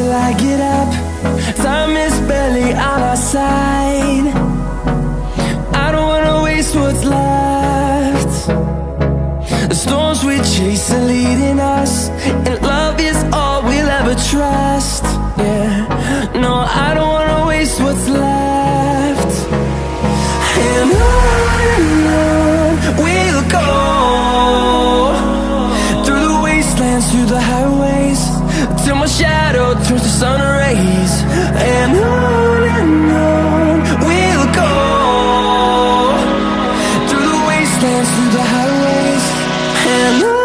till I get up. Time is barely on our side. I don't wanna waste what's left. The storms we chase are leading us, and love is all we'll ever trust. Yeah, no, I don't wanna waste what's left. And on we'll go, through the wastelands, through the highways, till my shadow turns to sun rays. And on we'll go, through the wastelands, through the highways, and on.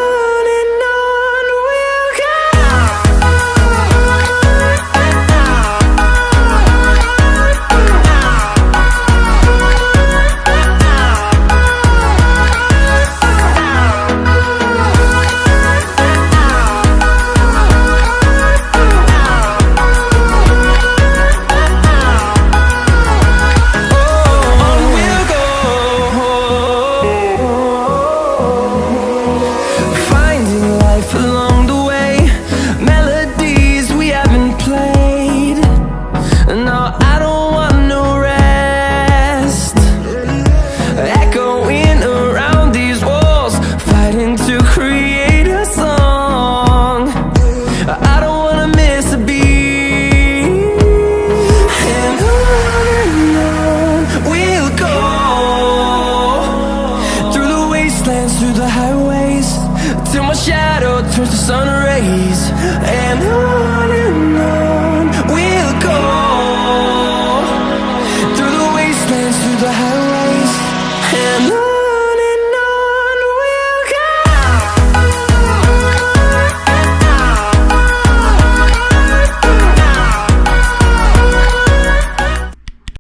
Till my shadow turns to sun rays. And on